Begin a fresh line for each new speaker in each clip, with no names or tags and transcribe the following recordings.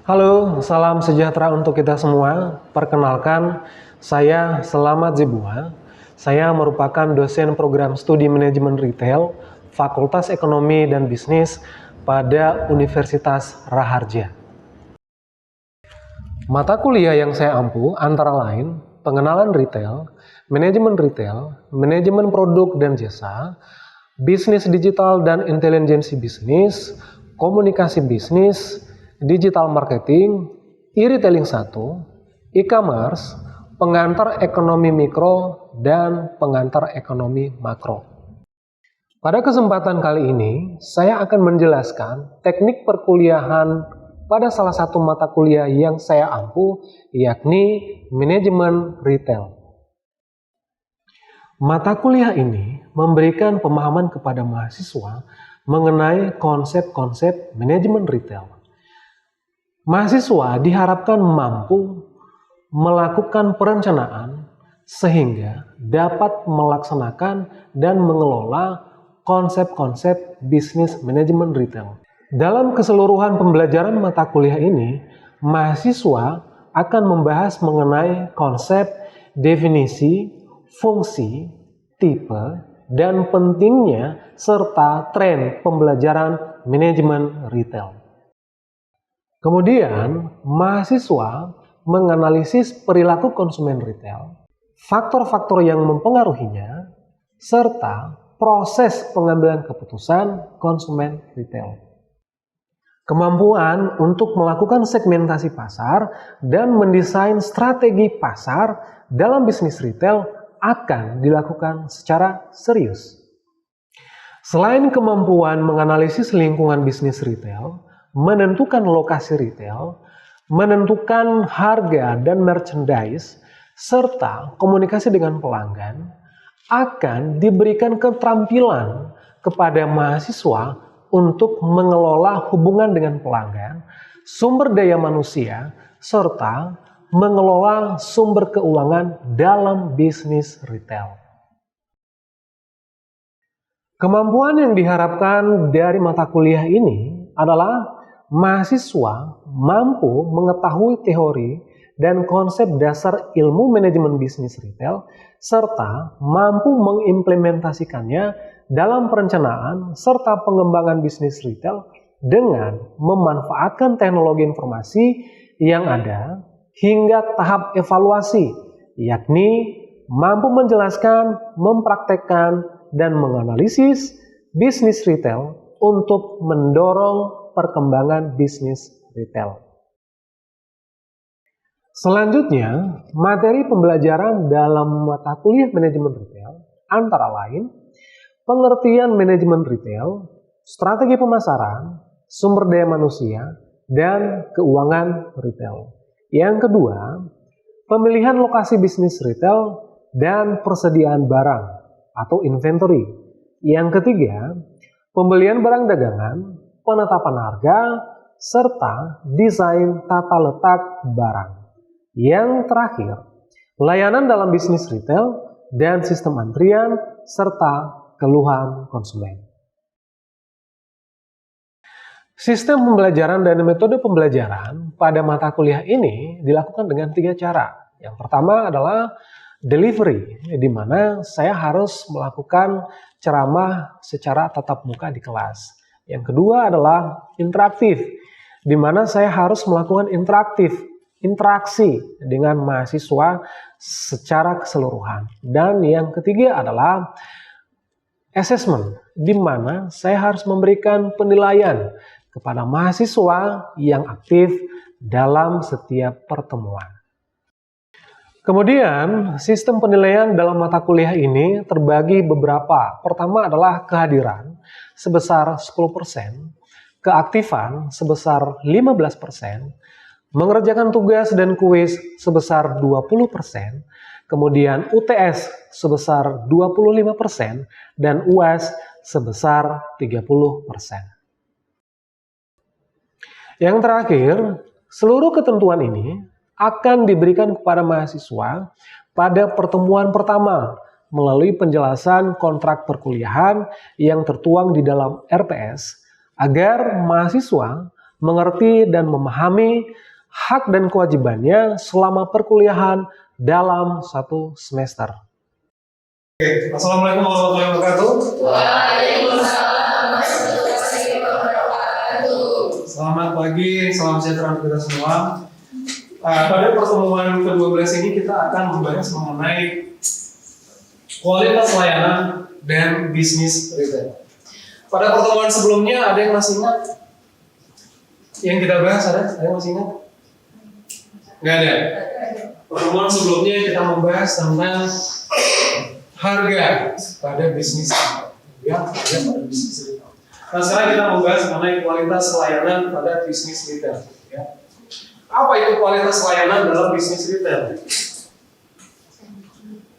Halo, salam sejahtera untuk kita semua. Perkenalkan, saya Selamat Zebua. Saya merupakan dosen program studi manajemen retail, Fakultas Ekonomi dan Bisnis pada Universitas Raharja. Mata kuliah yang saya ampu antara lain pengenalan retail, manajemen produk dan jasa, bisnis digital dan intelijensi bisnis, komunikasi bisnis, digital marketing, e-retailing 1, e-commerce, pengantar ekonomi mikro, dan pengantar ekonomi makro. Pada kesempatan kali ini, saya akan menjelaskan teknik perkuliahan pada salah satu mata kuliah yang saya ampu, yakni manajemen retail. Mata kuliah ini memberikan pemahaman kepada mahasiswa mengenai konsep-konsep manajemen retail. Mahasiswa diharapkan mampu melakukan perencanaan sehingga dapat melaksanakan dan mengelola konsep-konsep bisnis manajemen retail. Dalam keseluruhan pembelajaran mata kuliah ini, mahasiswa akan membahas mengenai konsep, definisi, fungsi, tipe, dan pentingnya serta tren pembelajaran manajemen retail. Kemudian, mahasiswa menganalisis perilaku konsumen retail, faktor-faktor yang mempengaruhinya, serta proses pengambilan keputusan konsumen retail. Kemampuan untuk melakukan segmentasi pasar dan mendesain strategi pasar dalam bisnis retail akan dilakukan secara serius. Selain kemampuan menganalisis lingkungan bisnis retail, menentukan lokasi retail, menentukan harga dan merchandise, serta komunikasi dengan pelanggan, akan diberikan keterampilan kepada mahasiswa untuk mengelola hubungan dengan pelanggan, sumber daya manusia, serta mengelola sumber keuangan dalam bisnis retail. Kemampuan yang diharapkan dari mata kuliah ini adalah mahasiswa mampu mengetahui teori dan konsep dasar ilmu manajemen bisnis retail, serta mampu mengimplementasikannya dalam perencanaan serta pengembangan bisnis retail dengan memanfaatkan teknologi informasi yang ada hingga tahap evaluasi, yakni mampu menjelaskan, mempraktekkan, dan menganalisis bisnis retail untuk mendorong perkembangan bisnis retail. Selanjutnya, materi pembelajaran dalam mata kuliah manajemen retail antara lain pengertian manajemen retail, strategi pemasaran, sumber daya manusia, dan keuangan retail. Yang kedua, pemilihan lokasi bisnis retail dan persediaan barang atau inventory. Yang ketiga, pembelian barang dagangan, penetapan harga, serta desain tata letak barang. Yang terakhir, layanan dalam bisnis retail dan sistem antrian, serta keluhan konsumen. Sistem pembelajaran dan metode pembelajaran pada mata kuliah ini dilakukan dengan 3 cara. Yang pertama adalah delivery, di mana saya harus melakukan ceramah secara tatap muka di kelas. Yang kedua adalah interaktif, di mana saya harus melakukan interaksi dengan mahasiswa secara keseluruhan. Dan yang ketiga adalah assessment, di mana saya harus memberikan penilaian kepada mahasiswa yang aktif dalam setiap pertemuan. Kemudian, sistem penilaian dalam mata kuliah ini terbagi beberapa. Pertama adalah kehadiran sebesar 10%, keaktifan sebesar 15%, mengerjakan tugas dan kuis sebesar 20%, kemudian UTS sebesar 25%, dan UAS sebesar 30%. Yang terakhir, seluruh ketentuan ini akan diberikan kepada mahasiswa pada pertemuan pertama melalui penjelasan kontrak perkuliahan yang tertuang di dalam RPS agar mahasiswa mengerti dan memahami hak dan kewajibannya selama perkuliahan dalam satu semester.
Oke, Assalamualaikum warahmatullahi wabarakatuh.
Waalaikumsalam warahmatullahi wabarakatuh.
Selamat pagi, salam sejahtera untuk kita semua. Pada pertemuan ke-12 ini kita akan membahas mengenai kualitas layanan dan bisnis retail. Pada pertemuan sebelumnya ada yang masih ingat? Yang kita bahas ada yang masih ingat? Nggak ada. Pertemuan sebelumnya kita membahas tentang harga pada bisnis retail. Ya, harga pada bisnis retail. Nah, sekarang kita membahas mengenai kualitas layanan pada bisnis retail. Ya. Apa itu kualitas layanan dalam bisnis retail?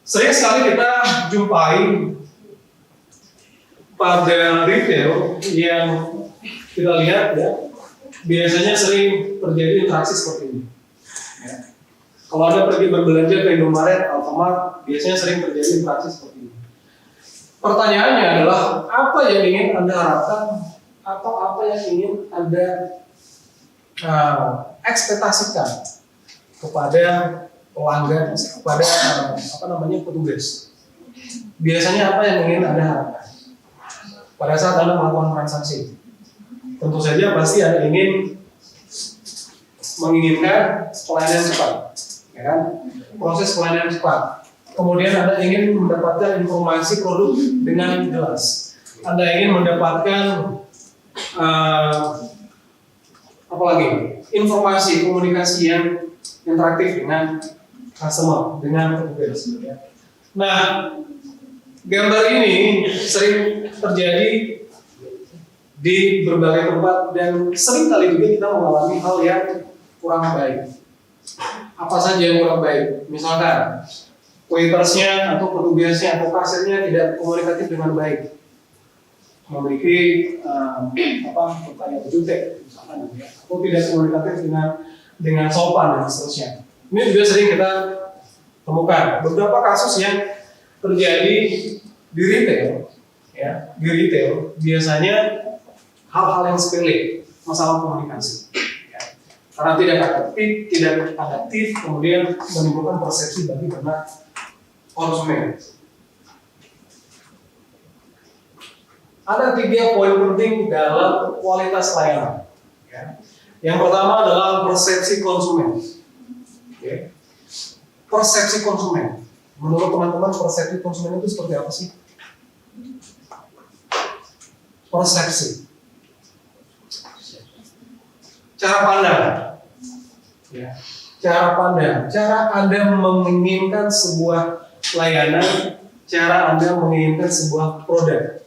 Sering sekali kita jumpai pada retail yang kita lihat ya, biasanya sering terjadi interaksi seperti ini. Ya. Kalau Anda pergi berbelanja ke Indomaret, Alfamart, biasanya sering terjadi interaksi seperti ini. Pertanyaannya adalah, apa yang ingin Anda harapkan atau apa yang ingin Anda ekspektasikan kepada pelanggan, kepada petugas? Biasanya apa yang ingin Anda harapkan pada saat Anda melakukan transaksi? Tentu saja pasti Anda menginginkan pelayanan cepat, ya kan? Proses pelayanan cepat. Kemudian Anda ingin mendapatkan informasi produk dengan jelas. Anda ingin mendapatkan informasi komunikasi yang interaktif dengan customer, dengan petugas. Ya. Nah, gambar ini sering terjadi di berbagai tempat dan sering kali juga kita mengalami hal yang kurang baik. Apa saja yang kurang baik? Misalkan waitersnya atau petugasnya atau kasirnya tidak komunikatif dengan baik, memiliki pertanyaan jutek, misalkan, atau tidak komunikatif dengan sopan dan seterusnya. Ini juga sering kita temukan. Beberapa kasus yang terjadi di retail, ya, di retail biasanya hal-hal yang sepele, masalah komunikasi. Ya. Karena tidak adaptif, kemudian menimbulkan persepsi bagi banyak konsumen. Ada 3 poin penting dalam kualitas layanan. Ya. Yang pertama adalah persepsi konsumen. Ya. Persepsi konsumen. Menurut teman-teman, persepsi konsumen itu seperti apa sih? Persepsi. Cara pandang. Ya. Cara pandang. Cara Anda menginginkan sebuah layanan, cara Anda menginginkan sebuah produk,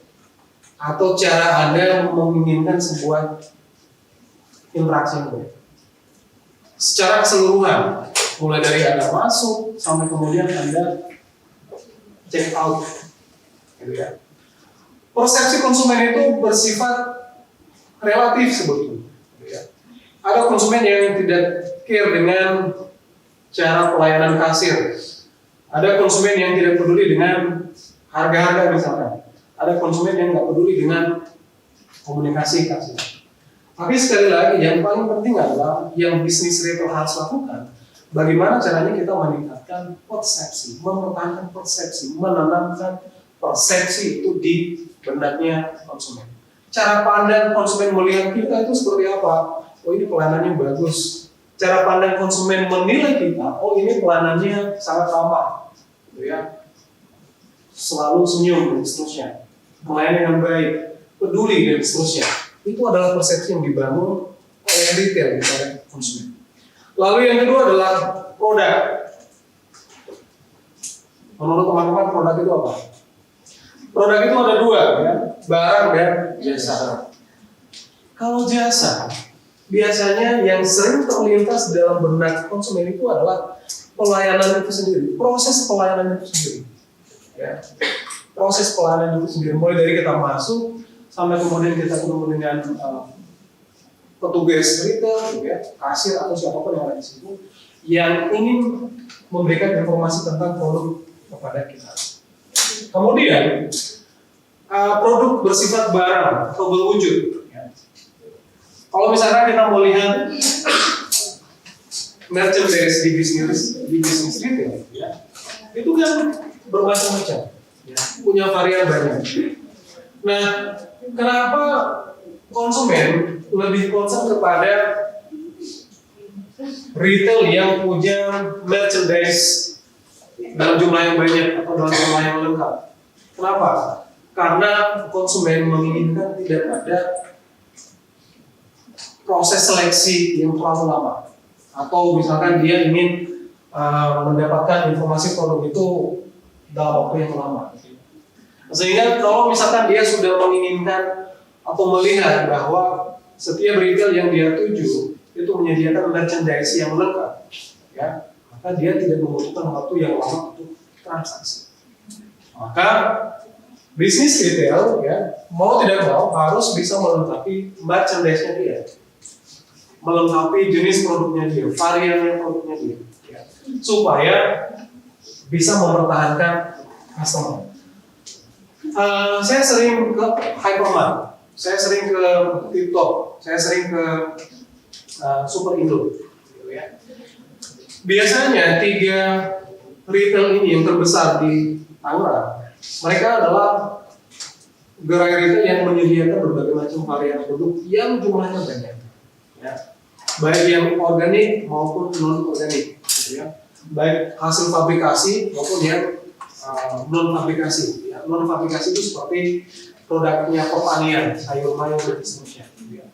atau cara Anda menginginkan sebuah interaksi yang baik. Secara keseluruhan, mulai dari Anda masuk sampai kemudian Anda check out, gitu ya. Persepsi konsumen itu bersifat relatif sebetulnya. Gitu ya. Ada konsumen yang tidak care dengan cara pelayanan kasir. Ada konsumen yang tidak peduli dengan harga-harga misalkan. Ada konsumen yang nggak peduli dengan komunikasi kasir. Tapi sekali lagi yang paling penting adalah yang bisnis retail harus lakukan. Bagaimana caranya kita meningkatkan persepsi, mempertahankan persepsi, menanamkan persepsi itu di benaknya konsumen. Cara pandang konsumen melihat kita itu seperti apa? Oh, ini pelayanannya bagus. Cara pandang konsumen menilai kita, oh ini pelayanannya sangat ramah, gitu ya. Selalu senyum dan seterusnya. Melayani dengan baik, peduli dan seterusnya. Itu adalah persepsi yang dibangun oleh retail kepada konsumen. Lalu yang kedua adalah produk. Menurut teman-teman, produk itu apa? Produk itu ada 2, ya, barang dan jasa. Kalau jasa, biasanya yang sering terlintas dalam benak konsumen itu adalah pelayanan itu sendiri, proses pelayanan itu sendiri. Ya. Proses pelayanan itu sendiri, mulai dari kita masuk sampai kemudian kita ketemu dengan petugas retail, ya, kasir atau siapapun yang ada di situ yang ingin memberikan informasi tentang produk kepada kita. Kemudian produk bersifat barang atau berwujud. Ya. Kalau misalkan kita mau lihat merchandise di bisnis retail, ya, itu kan bermacam-macam, ya, punya varian banyak. Nah, kenapa konsumen lebih concern kepada retail yang punya merchandise dalam jumlah yang banyak atau dalam jumlah yang lengkap? Kenapa? Karena konsumen menginginkan tidak ada proses seleksi yang terlalu lama, atau misalkan dia ingin mendapatkan informasi produk itu dalam waktu yang lama. Sehingga kalau misalkan dia sudah menginginkan atau melihat bahwa setiap retail yang dia tuju itu menyediakan merchandise yang lengkap, ya, maka dia tidak membutuhkan waktu yang lama untuk transaksi. Maka bisnis retail, ya, mau tidak mau harus bisa melengkapi merchandise-nya dia, melengkapi jenis produknya dia, varian produknya dia, ya, supaya bisa mempertahankan customer. Saya sering ke Hypermart, saya sering ke TikTok, saya sering ke Super Indo, gitu ya. Biasanya 3 retail ini yang terbesar di Tangerang, mereka adalah gerai retail yang menyediakan berbagai macam varian produk yang jumlahnya banyak, ya, baik yang organik maupun non organik, gitu ya, baik hasil fabrikasi maupun yang non fabrikasi. Ya. Non fabrikasi itu seperti produknya pertanian, sayur mayur dan seterusnya. Gitu ya.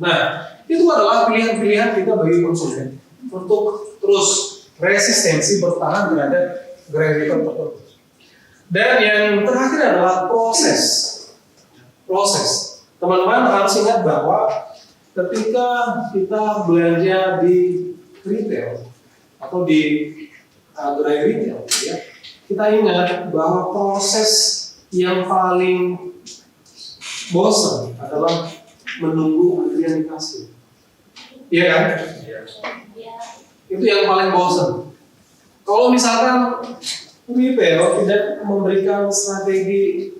Nah, itu adalah pilihan-pilihan kita bagi konsumen untuk terus resistensi bertahan terhadap gerai retail tertentu. Dan yang terakhir adalah proses. Teman-teman harus ingat bahwa ketika kita belanja di retail atau di gerai retail, ya, kita ingat bahwa proses yang paling bosan adalah menunggu antrian di kasir. Iya kan? Itu yang paling bosan. Kalau misalkan retail tidak memberikan strategi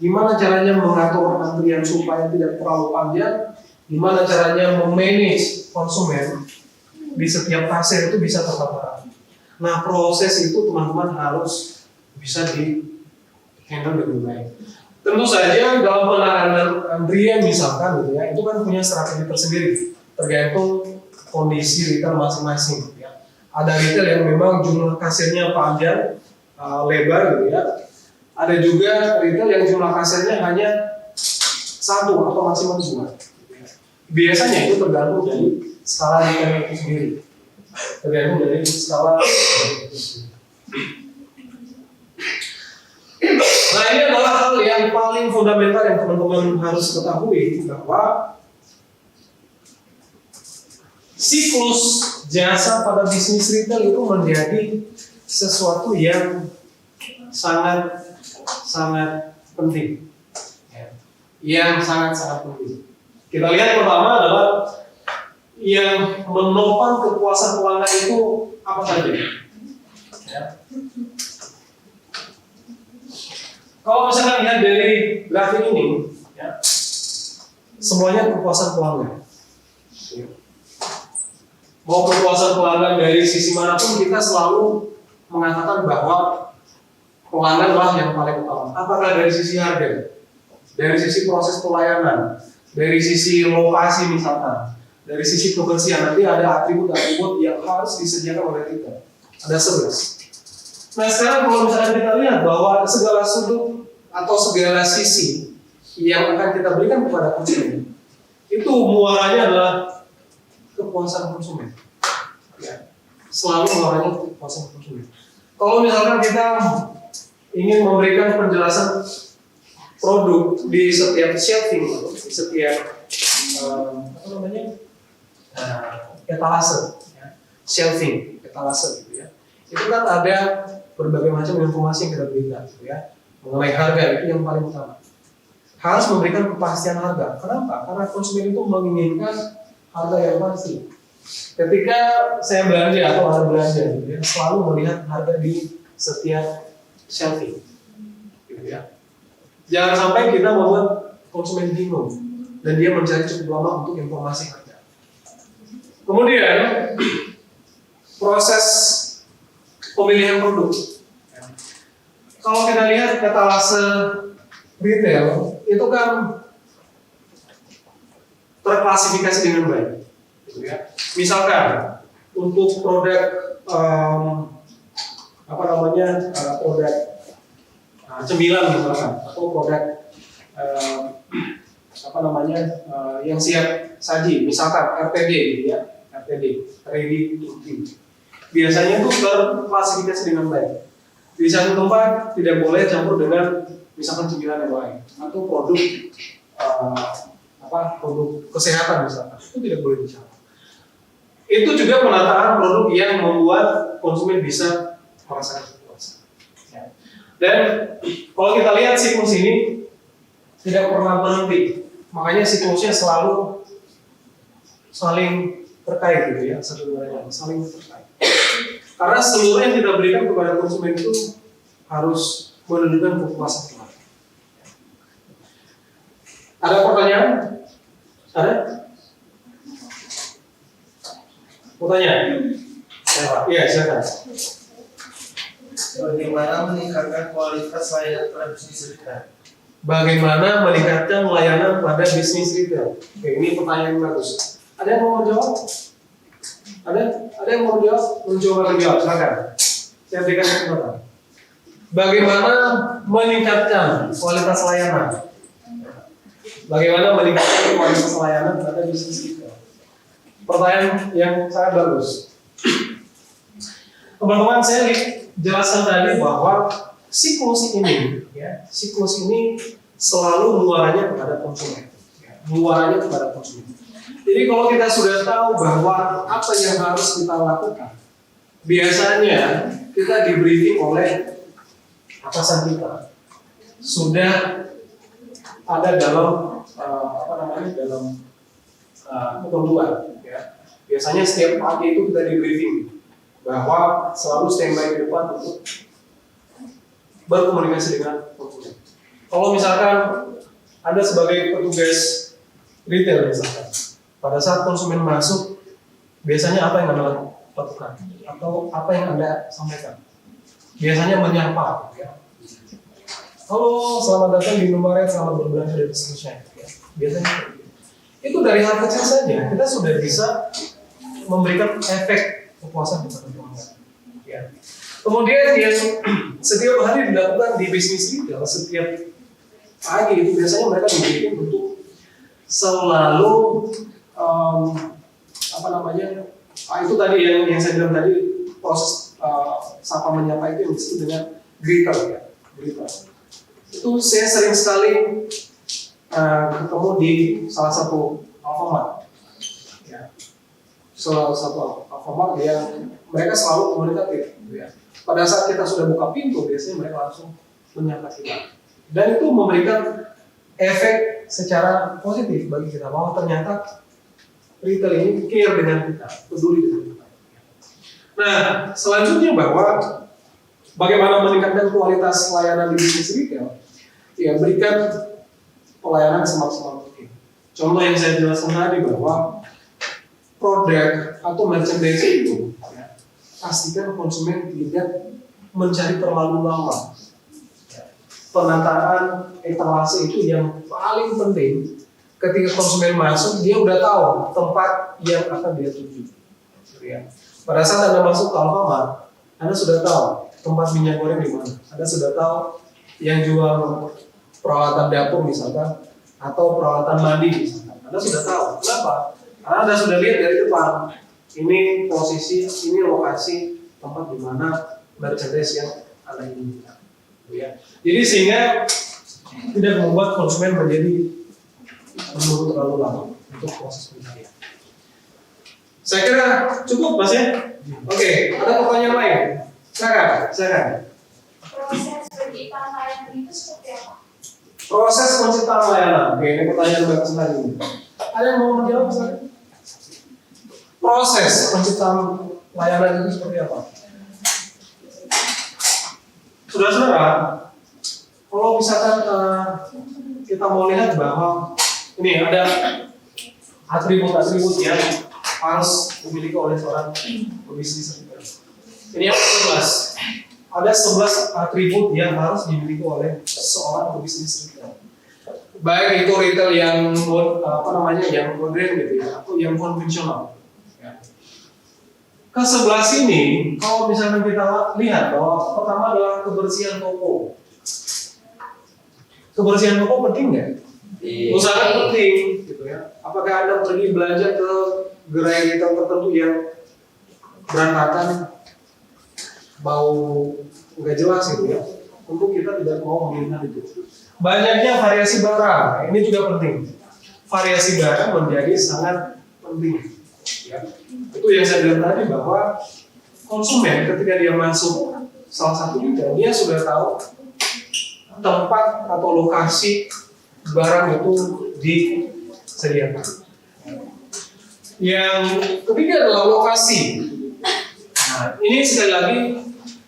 gimana caranya mengatur antrian supaya tidak terlalu panjang, gimana caranya memanage konsumen di setiap kasir itu bisa tepat rapi. Nah, proses itu teman-teman harus bisa di handle dengan baik. Tentu saja dalam penanganan antrian misalkan, gitu ya, itu kan punya strategi tersendiri tergantung kondisi retail masing-masing. Gitu ya. Ada retail yang memang jumlah kasirnya panjang, lebar, gitu ya. Ada juga retail yang jumlah kasirnya hanya 1 atau maksimal 2. Biasanya itu tergantung dari skala retail itu sendiri. Tergantung dari skala. Nah, ini adalah hal yang paling fundamental yang teman-teman harus ketahui, bahwa siklus jasa pada bisnis retail itu menjadi sesuatu yang sangat penting, yang sangat penting. Kita lihat pertama adalah yang menopang kepuasan pelanggan itu apa saja. Ya. Kalau misalkan lihat dari grafik ini, ya, semuanya kepuasan pelanggan. Ya. Mau kepuasan pelanggan dari sisi manapun, kita selalu mengatakan bahwa pelanggan lah yang paling utama. Apakah dari sisi harga, dari sisi proses pelayanan, dari sisi lokasi misalkan, dari sisi kebersihan, nanti ada atribut-atribut yang harus disediakan oleh kita. Ada 11. Nah, sekarang kalau misalkan kita lihat bahwa segala sudut atau segala sisi yang akan kita berikan kepada konsumen, itu muaranya adalah kepuasan konsumen. Ya. Selalu muaranya kepuasan konsumen. Kalau misalkan kita ingin memberikan penjelasan produk di setiap shelving, di setiap etalase, ya, shelving, etalase, gitu ya. Itu kan ada berbagai macam informasi yang kita berikan, gitu ya. Mengenai harga itu yang paling utama. Harus memberikan kepastian harga. Kenapa? Karena konsumen itu menginginkan harga yang pasti. Ketika saya belanja atau Anda belanja, gitu ya, selalu melihat harga di setiap shelving, gitu ya. Jangan sampai kita membuat konsumen bingung dan dia mencari cukup lama untuk informasi harga. Kemudian proses pemilihan produk. Kalau kita lihat etalase retail itu kan terklasifikasi dengan baik, gitu ya. Misalkan untuk produk produk cemilan misalkan, atau produk yang siap saji, misalkan RTD, gitu ya, RTD, ready to drink. Biasanya itu terklasifikasi dengan baik. Di satu tempat tidak boleh campur dengan misalkan cemilan yang lain atau produk produk kesehatan misalkan, itu tidak boleh dicampur. Itu juga penataan produk yang membuat konsumen bisa merasakan kepuasan. Ya. Dan kalau kita lihat siklus ini tidak pernah berhenti, makanya siklusnya selalu saling terkait gitu ya, saling terkait. Karena seluruh yang kita berikan kepada konsumen itu harus menunjukkan kepuasan kita. Ada pertanyaan? Ada? Pertanyaan? Iya, silakan.
Bagaimana meningkatkan kualitas layanan pada bisnis retail?
Bagaimana meningkatkan layanan pada bisnis retail? Oke, ini pertanyaan bagus. Ada yang mau menjawab? Ada yang mau menjawab? Mencoba menjawab, silakan. Saya berikan kesempatan. Bagaimana meningkatkan kualitas layanan? Bagaimana meningkatkan kualitas layanan pada bisnis retail? Pertanyaan yang sangat bagus. Teman-teman, saya jelaskan tadi bahwa siklus ini selalu muaranya kepada konsumen. Muaranya kepada konsumen. Jadi kalau kita sudah tahu bahwa apa yang harus kita lakukan, biasanya kita di briefing oleh atasan kita, sudah ada dalam dalam ketentuan. Ya. Biasanya setiap pagi itu kita di briefing bahwa selalu standby di depan untuk berkomunikasi dengan konsumen. Kalau misalkan Anda sebagai petugas retail misalkan, pada saat konsumen masuk, biasanya apa yang Anda lakukan? Atau apa yang Anda sampaikan? Biasanya menyapa, ya. Halo, selamat datang di Indomaret, selamat berbelanja dan seterusnya. Ya. Biasanya itu dari hal kecil saja, kita sudah bisa memberikan efek kepuasan kepada pelanggan. Ya. Kemudian yang setiap hari dilakukan di bisnis retail, setiap pagi itu biasanya mereka dibikin untuk selalu itu tadi yang saya bilang tadi, proses sapa menyapa itu yang disebut dengan greeter, ya. Greeter. Itu saya sering sekali ketemu di salah satu Alfamart, ya. Salah satu Alfamart yang mereka selalu komunikatif, ya. Pada saat kita sudah buka pintu, biasanya mereka langsung menyapa kita, dan itu memberikan efek secara positif bagi kita bahwa ternyata retail ini care dengan kita, peduli dengan kita. Nah, selanjutnya bahwa bagaimana meningkatkan kualitas layanan di bisnis retail, ya berikan pelayanan semaksimal mungkin. Contoh yang saya jelaskan tadi bahwa produk atau merchandise itu, ya, pastikan konsumen tidak mencari terlalu lama. Penataan etalase itu yang paling penting. Ketika konsumen masuk, dia udah tahu tempat yang akan dia tuju. Ya. Pada saat Anda masuk ke Alfamart, Anda sudah tahu tempat minyak goreng di mana. Anda sudah tahu yang jual peralatan dapur misalkan, atau peralatan mandi misalkan. Anda sudah tahu. Kenapa? Karena Anda sudah lihat dari depan. Ini posisi, ini lokasi tempat di mana merchandise yang Anda inginkan. Ya. Jadi sehingga tidak membuat konsumen menjadi menunggu terlalu lama untuk proses pencarian. Saya kira cukup, Mas, ya. Oke, ada pertanyaan lain? Silakan.
Proses penciptaan layanan itu seperti apa?
Proses penciptaan layanan. Oke, ini pertanyaan bagus lagi. Ada yang mau menjawab, misalnya? Proses penciptaan layanan itu seperti apa? Saudara-saudara, kalau misalkan kita mau lihat bahwa Ini ada atribut-atribut yang harus dimiliki oleh seorang pebisnis retail. Ini yang ke-11. Ada 11 atribut yang harus dimiliki oleh seorang pebisnis retail. Baik itu retail yang yang modern gitu ya, atau yang konvensional. Ya. Ke-11 ini, kalau misalnya kita lihat bahwa pertama adalah kebersihan toko. Kebersihan toko penting nggak? Sangat penting, gitu ya. Apakah Anda pergi belanja ke gerai retail tertentu yang berantakan, bau nggak jelas gitu ya? Tentu kita tidak mau melihat itu. Banyaknya variasi barang, ini juga penting. Variasi barang menjadi sangat penting. Ya. Itu yang saya bilang tadi bahwa konsumen ketika dia masuk salah satu retail, dia sudah tahu tempat atau lokasi barang itu disediakan. Yang ketiga adalah lokasi. Nah, ini sekali lagi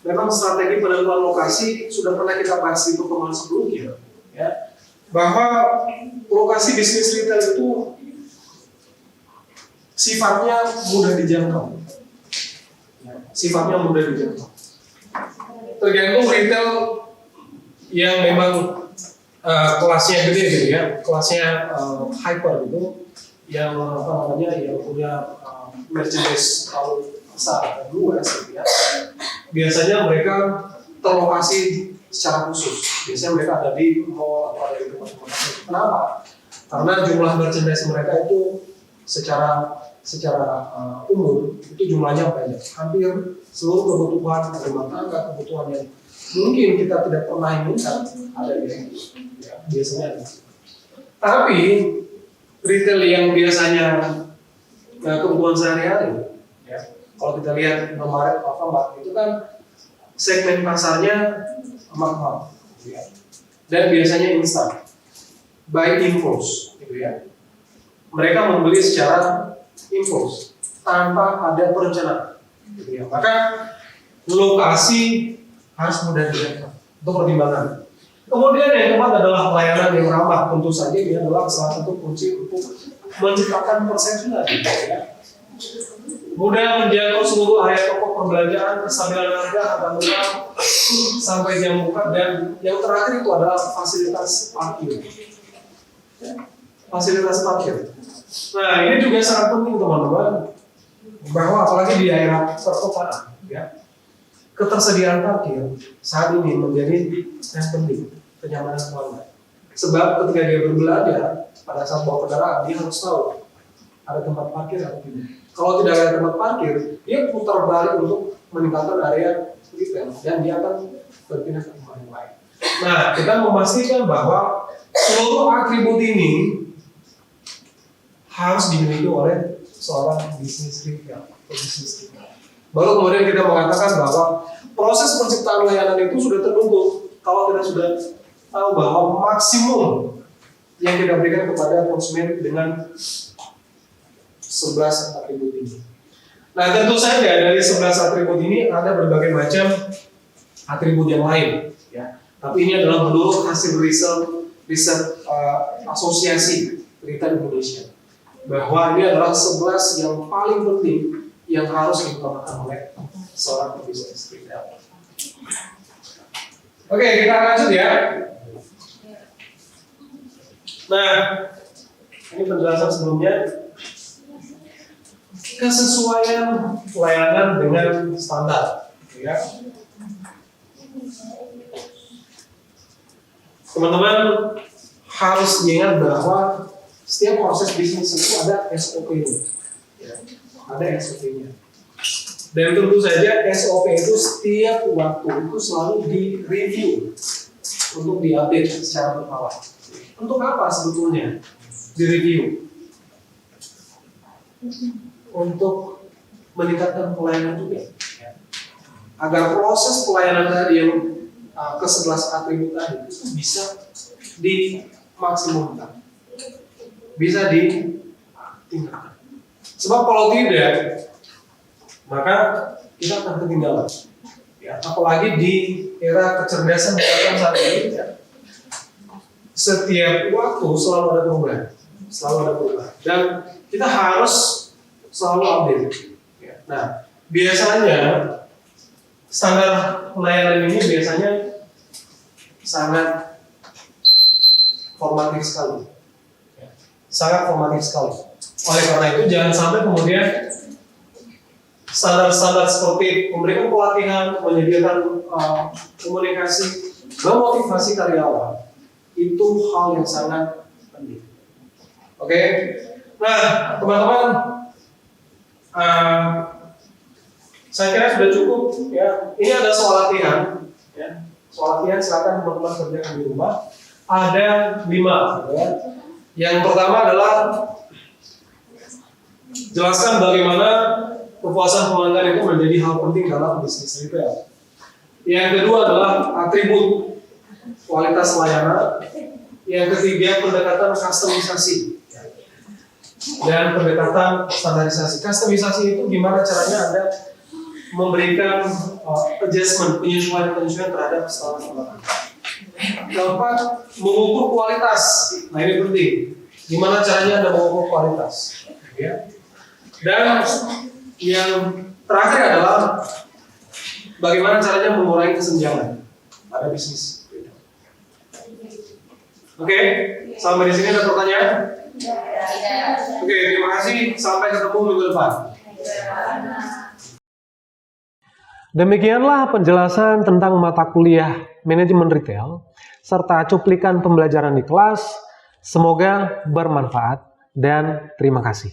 memang strategi penentuan lokasi sudah pernah kita bahas di pertemuan sebelumnya, ya, bahwa lokasi bisnis retail itu sifatnya mudah dijangkau. Sifatnya mudah dijangkau. Tergantung retail yang memang kelasnya gede gitu ya, kelasnya hyper gitu, yang yang punya merchandise kalau besar luas gitu ya. Biasanya mereka terlokasi secara khusus. Biasanya mereka ada di mall atau ada di tempat-tempat. Kenapa? Karena jumlah merchandise mereka itu secara umum itu jumlahnya banyak. Hampir seluruh kebutuhan rumah tangga, kebutuhan yang mungkin kita tidak pernah inginkan ada di situ. Ya, biasanya ada. Tapi retail yang biasanya kebutuhan sehari-hari, ya, kalau kita lihat Indomaret, Alfamart itu kan segmen pasarnya mahal, ya, dan biasanya instan, by impulse, gitu ya. Mereka membeli secara impulse tanpa ada perencanaan, gitu ya. Maka lokasi harus mudah dijangkau untuk pertimbangan. Kemudian yang keempat adalah pelayanan yang ramah. Tentu saja ini adalah salah satu kunci untuk menciptakan persepsi tadi, ya. Mudah menjangkau seluruh area toko perbelanjaan, kestabilan harga, harga murah, sampai jam buka, dan yang terakhir itu adalah fasilitas parkir. Fasilitas parkir. Nah, ini juga sangat penting teman-teman, bahwa apalagi di daerah perkotaan, ya, ketersediaan parkir saat ini menjadi yang penting, kenyamanan pelanggan. Sebab ketika dia berbelanja pada saat bawa kendaraan, dia harus tahu ada tempat parkir atau tidak. Kalau tidak ada tempat parkir, dia putar balik untuk meningkatkan area retail dan dia akan berpindah ke tempat yang lain. Nah, kita memastikan bahwa seluruh atribut ini harus dimiliki oleh seorang bisnis retail. Baru kemudian kita mengatakan bahwa proses penciptaan layanan itu sudah terbentuk kalau kita sudah tahu bahwa maksimum yang kita berikan kepada konsumen dengan 11 atribut ini. Nah, tentu saja dari 11 atribut ini ada berbagai macam atribut yang lain, ya. Tapi ini adalah menurut hasil riset asosiasi retail Indonesia, bahwa ini adalah 11 yang paling penting yang harus diutamakan oleh seorang pebisnis retail. Oke, kita lanjut ya. Nah, ini penjelasan sebelumnya. Kesesuaian pelayanan dengan standar, ya. Teman-teman harus ingat bahwa setiap proses bisnis itu ada SOP-nya, ya. Ada SOP-nya. Dan tentu saja SOP itu setiap waktu itu selalu di-review untuk diupdate secara berkala. Untuk apa sebetulnya di-review? Untuk meningkatkan pelayanan juga, ya. Agar proses pelayanan tadi yang ke-11 atribut tadi itu bisa dimaksimumkan, bisa ditingkatkan. Sebab kalau tidak, maka kita akan ketinggalan, ya. Apalagi di era kecerdasan buatan saat ini, ya. Setiap waktu selalu ada perubahan. Selalu ada perubahan. Dan kita harus selalu update. Ya. Nah, biasanya standar layanan ini biasanya sangat formatif sekali. Ya. Sangat formatif sekali. Oleh karena itu jangan sampai kemudian standar-standar seperti memberikan pelatihan, menyediakan komunikasi, memotivasi karyawan itu hal yang sangat penting. Oke, nah teman-teman, saya kira sudah cukup ya. Ini ada soal latihan, ya. Soal latihan silakan teman-teman kerjakan di rumah. Ada 5. Ya. Yang pertama adalah jelaskan bagaimana kepuasan pelanggan itu menjadi hal penting dalam bisnis retail. Yang kedua adalah atribut kualitas layanan. Yang ketiga pendekatan kustomisasi dan pendekatan standarisasi. Kustomisasi itu gimana caranya Anda memberikan adjustment, penyesuaian terhadap standar pelanggan. Keempat, mengukur kualitas. Nah ini penting. Gimana caranya Anda mengukur kualitas? Ya. Dan yang terakhir adalah bagaimana caranya mengurangi kesenjangan pada bisnis. Oke, sampai di sini ada pertanyaan? Oke, terima kasih. Sampai ketemu minggu depan.
Demikianlah penjelasan tentang mata kuliah manajemen retail serta cuplikan pembelajaran di kelas. Semoga bermanfaat dan terima kasih.